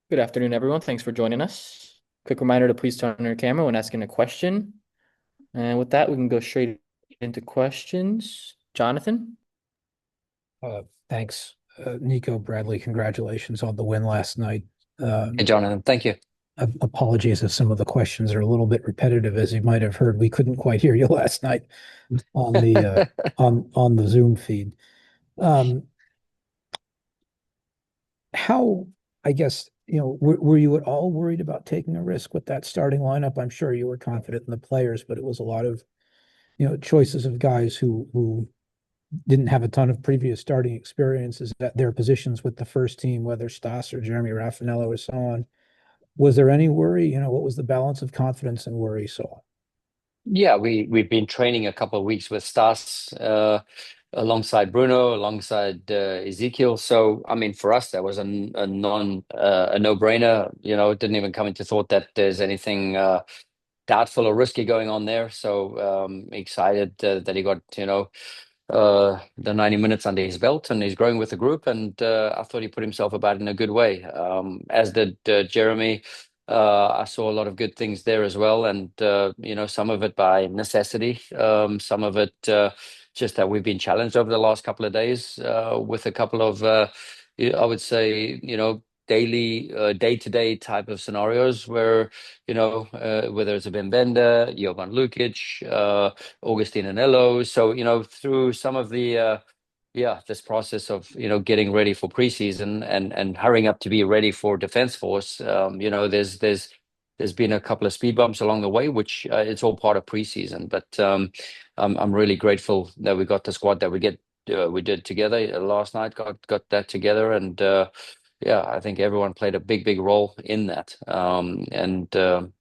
Good afternoon, everyone. Thanks for joining us. Quick reminder to please turn on your camera when asking a question. And with that, we can go straight into questions. Jonathan? Thanks, Nico, Bradley. Congratulations on the win last night. Uh, Hey, Jonathan, thank you. Apologies if some of the questions are a little bit repetitive, as you might have heard. We couldn't quite hear you last night on the on the Zoom feed. Um, how, I guess, were you at all worried about taking a risk with that starting lineup? I'm sure you were confident in the players, but it was a lot of, choices of guys who didn't have a ton of previous starting experiences at their positions with the first team, whether Stas or Jeremy Raffanello or so on. Was there any worry? What was the balance of confidence and worry? So, Yeah, we've been training a couple of weeks with Stas, alongside Bruno, alongside Ezekiel. So, I mean, for us, that was a no-brainer. It didn't even come into thought that there's anything doubtful or risky going on there. So, excited that he got the 90 minutes under his belt, and he's growing with the group. And I thought he put himself about in a good way, as did Jeremy. I saw a lot of good things there as well, and some of it by necessity, some of it just that we've been challenged over the last couple of days with a couple of, I would say, daily, day-to-day type of scenarios where, whether it's a Ben Bender, Jovan Lukic, Augustine Anello. So, through some of the this process of, getting ready for preseason and hurrying up to be ready for Defense Force, there's been a couple of speed bumps along the way, which it's all part of preseason. But I'm really grateful that we got the squad that we did together last night. Got that together, and yeah, I think everyone played a big role in that. And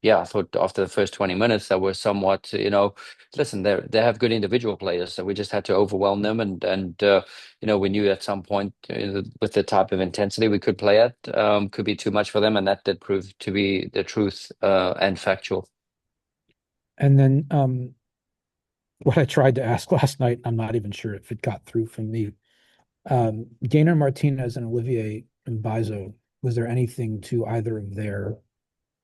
yeah, I thought after the first 20 minutes that was somewhat, listen, they have good individual players, so we just had to overwhelm them, and we knew at some point, with the type of intensity we could play at, could be too much for them, and that did prove to be the truth, and factual. and then what I tried to ask last night, I'm not even sure if it got through from me. Gainer Martinez and Olivier Mbizo, was there anything to either of their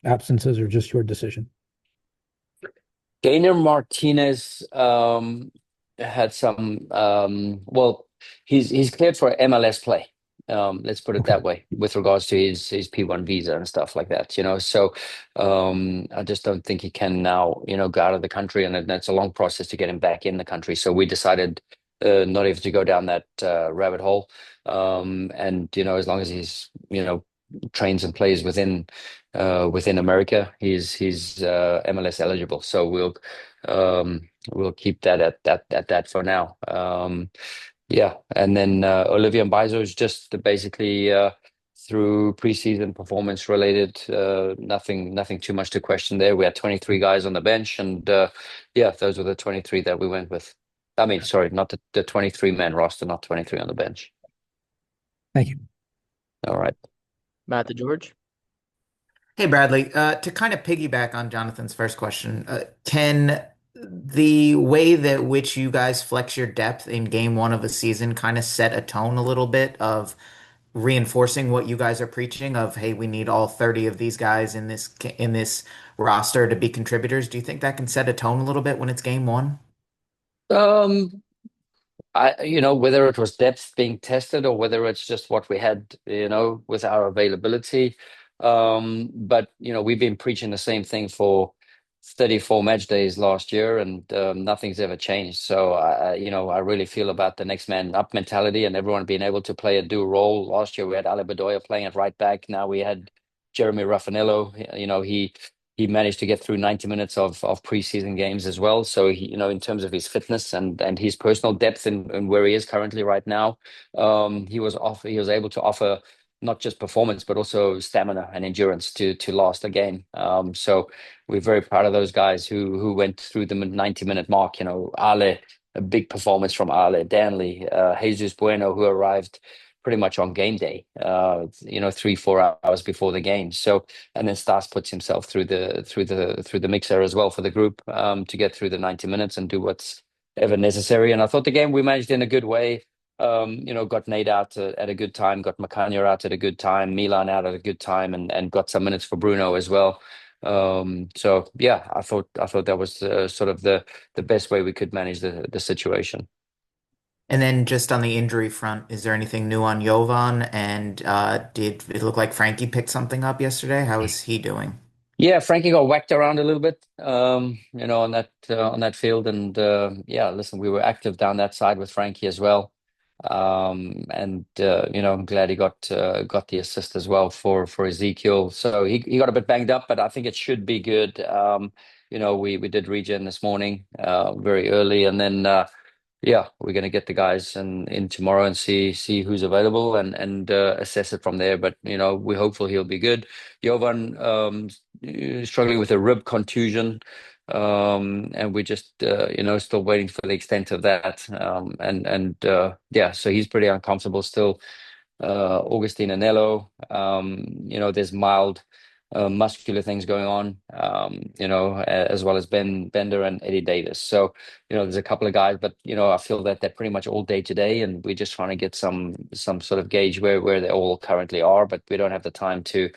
absences or just your decision? Gainer Martinez had some, well, he's cleared for MLS play. Let's put it Okay. that way, with regards to his P1 visa and stuff like that, So I just don't think he can now, go out of the country, and that's a long process to get him back in the country. So we decided not even to go down that rabbit hole. And as long as he's, trains and plays within America, he's MLS eligible. So we'll keep that at that for now. Yeah, and then Olivia Mbaizo is just basically through preseason performance related. Nothing too much to question there. We had 23 guys on the bench, and yeah, those were the 23 that we went with. I mean, sorry, not the 23 man roster, not 23 on the bench. Thank you. All right. Matt to George? Hey Bradley, to kind of piggyback on Jonathan's first question, can the way that which you guys flex your depth in game one of the season kind of set a tone a little bit of reinforcing what you guys are preaching of, hey, we need all 30 of these guys in this roster to be contributors? Do you think that can set a tone a little bit when it's game one? Um, whether it was depth being tested or whether it's just what we had, with our availability. But we've been preaching the same thing for 34 match days last year, and nothing's ever changed. So I really feel about the next man up mentality and everyone being able to play a dual role. Last year we had Ale Bedoya playing at right back. Now we had Jeremy Raffanello. He managed to get through 90 minutes of preseason games as well. So he, in terms of his fitness and his personal depth in where he is currently right now, he was able to offer not just performance but also stamina and endurance to last a game. So we're very proud of those guys who went through the 90-minute mark. Ale, a big performance from Ale, Danley, Jesus Bueno, who arrived pretty much on game day, 3-4 hours before the game. So, and then Stas puts himself through the mixer as well for the group, to get through the 90 minutes and do what's ever necessary. And I thought the game we managed in a good way. got Nate out at a good time, got Makanya out at a good time, Milan out at a good time, and got some minutes for Bruno as well. So yeah, I thought that was sort of the best way we could manage the situation. And then just on the injury front, is there anything new on Jovan? And did it look like Frankie picked something up yesterday? How is he doing? Yeah, Frankie got whacked around a little bit, on that field, and yeah, listen, we were active down that side with Frankie as well, and I'm glad he got the assist as well for Ezekiel. So he got a bit banged up, but I think it should be good. We did regen this morning, very early, and then yeah, we're going to get the guys in tomorrow and see who's available and assess it from there. But we're hopeful he'll be good. Jovan struggling with a rib contusion, and we're just still waiting for the extent of that. Yeah, so he's pretty uncomfortable still. Augustine Anello. There's mild muscular things going on, as well as Ben Bender and Eddie Davis. So, there's a couple of guys, but I feel that they're pretty much all day today, and we're just trying to get some sort of gauge where they all currently are, but we don't have the time to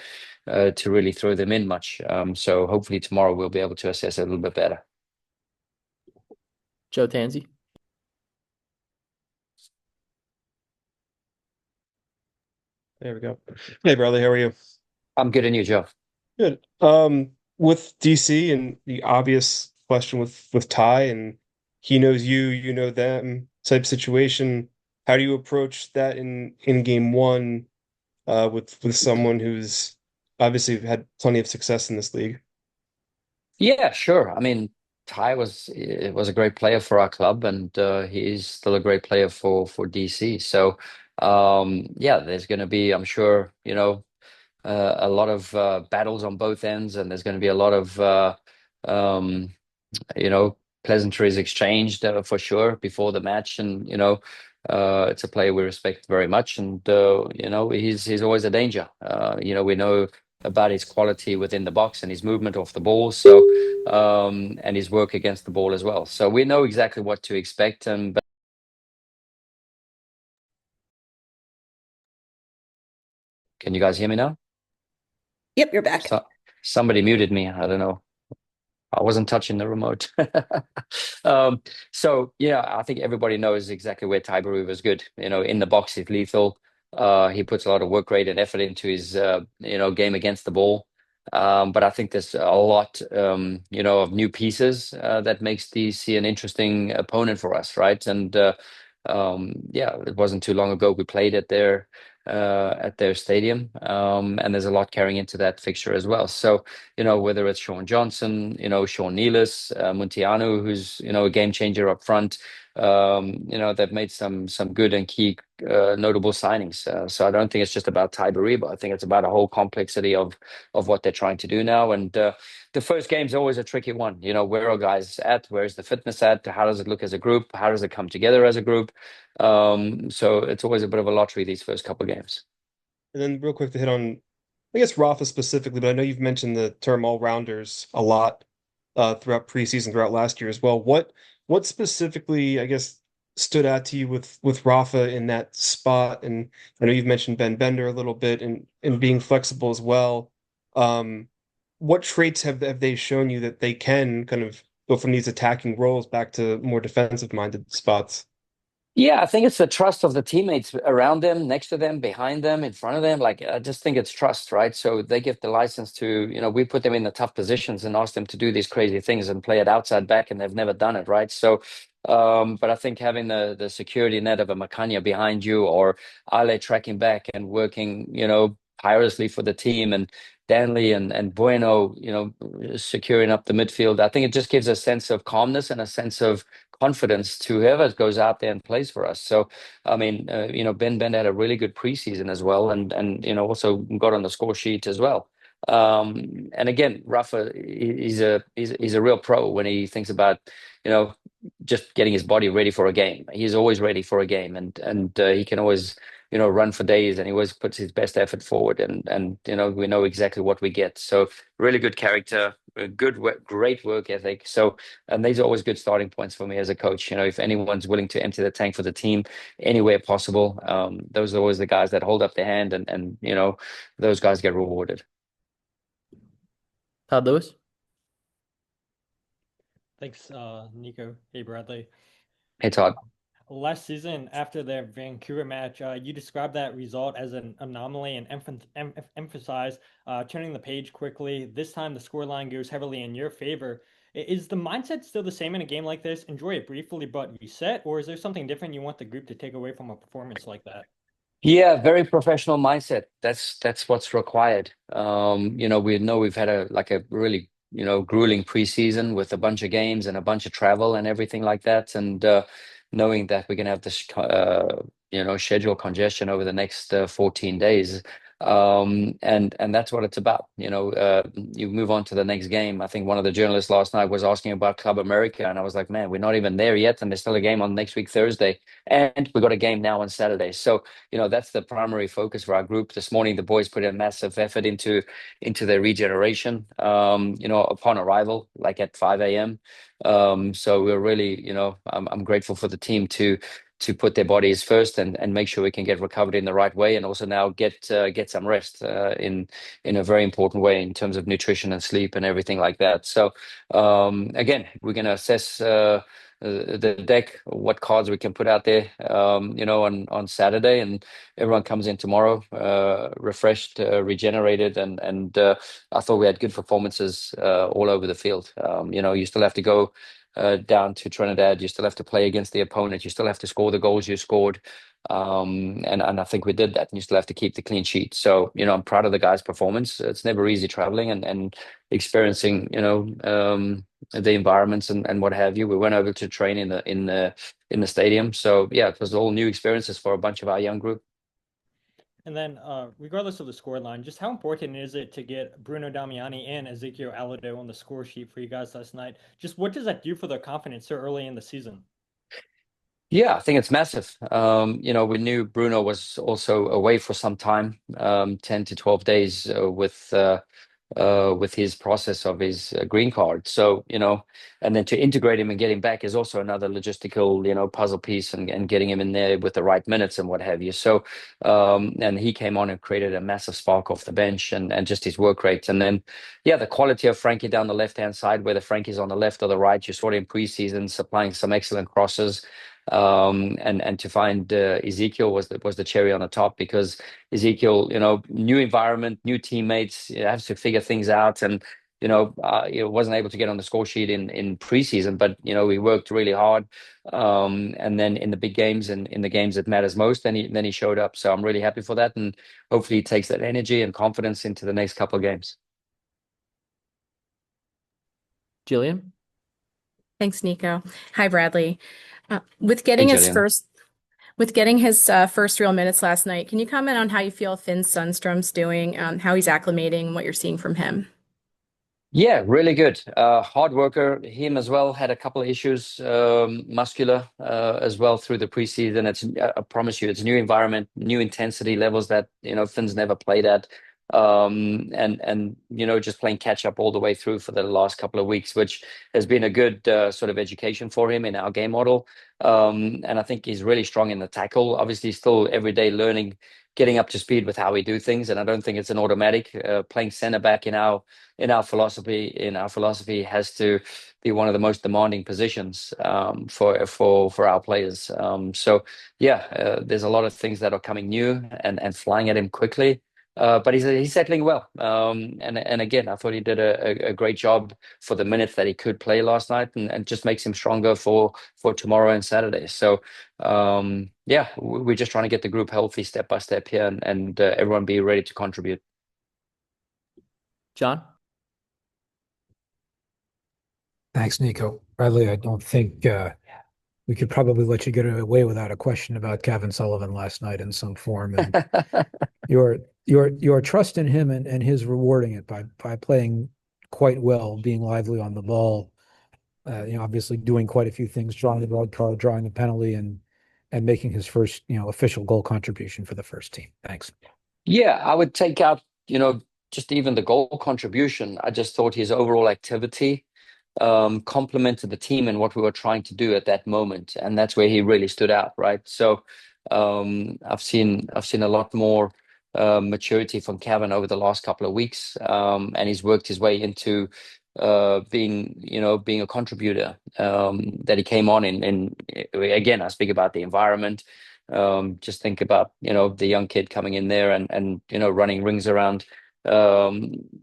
really throw them in much. So hopefully tomorrow we'll be able to assess it a little bit better. Joe Tansey. There we go. Hey, Bradley, how are you? I'm good, and you, Joe? Good. With DC and the obvious question with Ty, and he knows you, you know them type situation. How do you approach that in game one, with someone who's obviously had plenty of success in this league? Yeah, sure. I mean, Ty was a great player for our club, and he's still a great player for DC. So, yeah, there's going to be, I'm sure, a lot of battles on both ends, and there's going to be a lot of um, you know, pleasantries exchanged for sure before the match, and it's a player we respect very much, and he's always a danger. We know about his quality within the box and his movement off the ball, so and his work against the ball as well. So we know exactly what to expect. But can you guys hear me now? Yep, you're back. So, somebody muted me. I don't know. I wasn't touching the remote. So yeah, I think everybody knows exactly where Tyburu was good. In the box, he's lethal. He puts a lot of work rate and effort into his game against the ball. But I think there's a lot of new pieces that makes DC an interesting opponent for us, right? And yeah, it wasn't too long ago we played at their stadium, and there's a lot carrying into that fixture as well. So whether it's Sean Johnson, Sean Nealis, Muntianu, who's, a game changer up front, they've made some good and key notable signings. So I don't think it's just about Ty Bariba. I think it's about a whole complexity of what they're trying to do now. And the first game's always a tricky one. Where are guys at? Where's the fitness at? How does it look as a group? How does it come together as a group? So it's always a bit of a lottery these first couple of games. And then real quick to hit on, I guess Rafa specifically, but I know you've mentioned the term all-rounders a lot throughout preseason, throughout last year as well. What specifically, I guess, stood out to you with Rafa in that spot? And I know you've mentioned Ben Bender a little bit and being flexible as well. What traits have they shown you that they can kind of go from these attacking roles back to more defensive-minded spots? Yeah, I think it's the trust of the teammates around them, next to them, behind them, in front of them. Like, I just think it's trust, right? So they give the license to, we put them in the tough positions and ask them to do these crazy things and play it outside back, and they've never done it, right? So, but I think having the security net of a Makanya behind you, or Ale tracking back and working, tirelessly for the team, and Danley and Bueno, securing up the midfield. I think it just gives a sense of calmness and a sense of confidence to whoever goes out there and plays for us. So, I mean, Ben Bender had a really good preseason as well, and also got on the score sheet as well. And again, Rafa, he's a real pro when he thinks about just getting his body ready for a game. He's always ready for a game, and he can always run for days, and he always puts his best effort forward, and we know exactly what we get. So really good character, good work, great work ethic. So, and these are always good starting points for me as a coach. If anyone's willing to empty the tank for the team anywhere possible, those are always the guys that hold up their hand, and those guys get rewarded. Todd Lewis. Thanks, Nico. Hey, Bradley. Hey, Todd. Last season, after their Vancouver match, you described that result as an anomaly and emphasized turning the page quickly. This time, the scoreline goes heavily in your favor. Is the mindset still the same in a game like this? Enjoy it briefly, but reset, or is there something different you want the group to take away from a performance like that? Yeah, very professional mindset. That's what's required. We know we've had a really, grueling preseason with a bunch of games and a bunch of travel and everything like that. And knowing that we're gonna have this schedule congestion over the next 14 days. And that's what it's about. You move on to the next game. I think one of the journalists last night was asking about Club America, and I was like, man, we're not even there yet, and there's still a game on next week Thursday, and we got a game now on Saturday. So that's the primary focus for our group. This morning, the boys put a massive effort into their regeneration, upon arrival, like at 5 a.m. So we're really, I'm grateful for the team to put their bodies first and make sure we can get recovered in the right way, and also now get some rest in a very important way in terms of nutrition and sleep and everything like that. So again, we're going to assess the deck, what cards we can put out there, on Saturday, and everyone comes in tomorrow, refreshed, regenerated, and I thought we had good performances all over the field. You still have to go down to Trinidad. You still have to play against the opponent. You still have to score the goals you scored. And I think we did that. And you still have to keep the clean sheet. So, I'm proud of the guys' performance. It's never easy traveling and experiencing, the environments and what have you. We went over to train in the stadium. So yeah, it was all new experiences for a bunch of our young group. And then, regardless of the scoreline, just how important is it to get Bruno Damiani and Ezekiel Alado on the score sheet for you guys last night? Just what does that do for their confidence so early in the season? Yeah, I think it's massive. We knew Bruno was also away for some time, 10 to 12 days with his process of his green card. So, and then to integrate him and get him back is also another logistical, puzzle piece, and getting him in there with the right minutes and what have you. So, and he came on and created a massive spark off the bench, and just his work rate. And then, yeah, the quality of Frankie down the left-hand side, whether Frankie's on the left or the right, you saw it in preseason, supplying some excellent crosses. And to find Ezekiel was the cherry on the top, because Ezekiel, new environment, new teammates, has to figure things out, and wasn't able to get on the score sheet in preseason, but he worked really hard, and then in the big games and in the games that matters most, then he showed up. So I'm really happy for that, and hopefully he takes that energy and confidence into the next couple of games. Jillian. Thanks, Nico. Hi, Bradley. With Hey, getting his Jillian. first first real minutes last night, can you comment on how you feel Finn Sundstrom's doing, how he's acclimating, what you're seeing from him? Yeah, really good. Hard worker. Him as well had a couple of issues, muscular, as well through the preseason. I promise you, it's a new environment, new intensity levels that Finn's never played at, and just playing catch up all the way through for the last couple of weeks, which has been a good sort of education for him in our game model. And I think he's really strong in the tackle. Obviously, still every day learning, getting up to speed with how we do things, and I don't think it's an automatic. Playing center back in our philosophy has to be one of the most demanding positions, for our players. So yeah, there's a lot of things that are coming new and flying at him quickly. But he's settling well. And again, I thought he did a great job for the minutes that he could play last night, and just makes him stronger for tomorrow and Saturday. So yeah, we're just trying to get the group healthy step by step here, and everyone be ready to contribute. John. Thanks, Nico. Bradley, I don't think we could probably let you get away without a question about Cavan Sullivan last night in some form, and your trust in him and his rewarding it by playing quite well, being lively on the ball, obviously doing quite a few things, drawing the red card, drawing the penalty, and and making his first, official goal contribution for the first team? Thanks. Yeah, I would take out, just even the goal contribution. I just thought his overall activity complemented the team and what we were trying to do at that moment, and that's where he really stood out, right? So I've seen a lot more maturity from Cavan over the last couple of weeks, and he's worked his way into being a contributor that he came on in. Again, I speak about the environment. Just think about the young kid coming in there and running rings around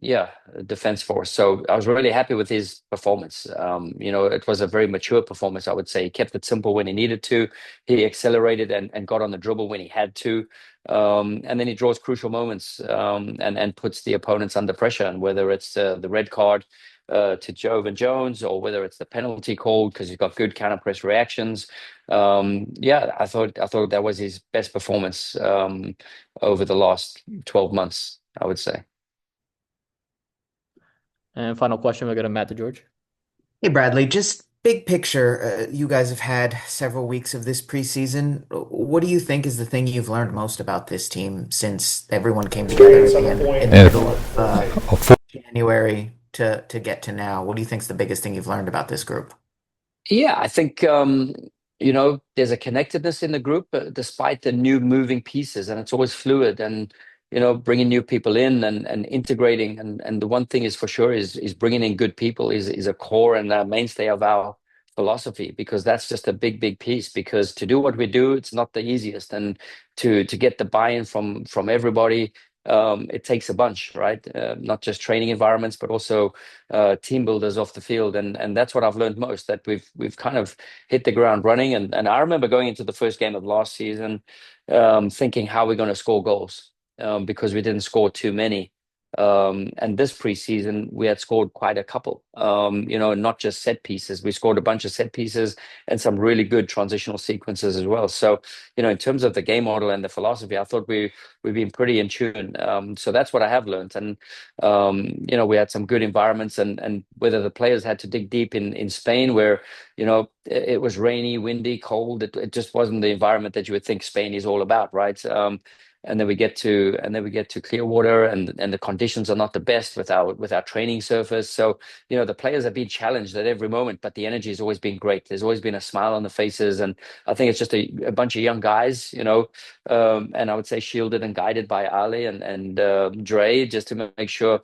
yeah, defense force. So I was really happy with his performance. It was a very mature performance, I would say. He kept it simple when he needed to. He accelerated and got on the dribble when he had to. And then he draws crucial moments and puts the opponents under pressure. And whether it's the red card to Jovan Jones, or whether it's the penalty called because he's got good counter press reactions. Yeah, I thought that was his best performance over the last 12 months, I would say. And final question, we'll go to Matt DeGeorge. Hey, Bradley, just big picture. You guys have had several weeks of this preseason. What do you think is the thing you've learned most about this team since everyone came together in the middle of January to get to now? What do you think is the biggest thing you've learned about this group? Yeah, I think there's a connectedness in the group, despite the new moving pieces, and it's always fluid. And bringing new people in and integrating. And the one thing is for sure is bringing in good people is a core and a mainstay of our philosophy, because that's just a big piece. Because to do what we do, it's not the easiest, and to get the buy-in from everybody. It takes a bunch, right? Not just training environments, but also team builders off the field, and that's what I've learned most. That we've kind of hit the ground running, and I remember going into the first game of last season, thinking how we're going to score goals, because we didn't score too many. And this preseason, we had scored quite a couple, not just set pieces. We scored a bunch of set pieces and some really good transitional sequences as well. So, in terms of the game model and the philosophy, I thought we've been pretty in tune. So that's what I have learned. And, we had some good environments, and whether the players had to dig deep in Spain, where, it was rainy, windy, cold. It just wasn't the environment that you would think Spain is all about, right? And then we get to Clearwater, and the conditions are not the best with our training surface. So the players have been challenged at every moment, but the energy has always been great. There's always been a smile on the faces, and I think it's just a bunch of young guys, and I would say shielded and guided by Ali and Dre, just to make sure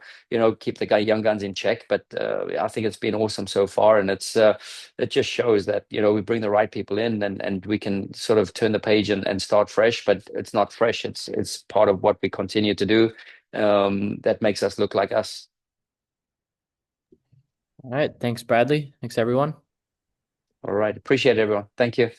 keep the young guns in check. But I think it's been awesome so far, and it just shows that we bring the right people in, and we can sort of turn the page and start fresh. But it's not fresh. It's part of what we continue to do, that makes us look like us. All right. Thanks, Bradley. Thanks, everyone. All right. Appreciate it, everyone. Thank you.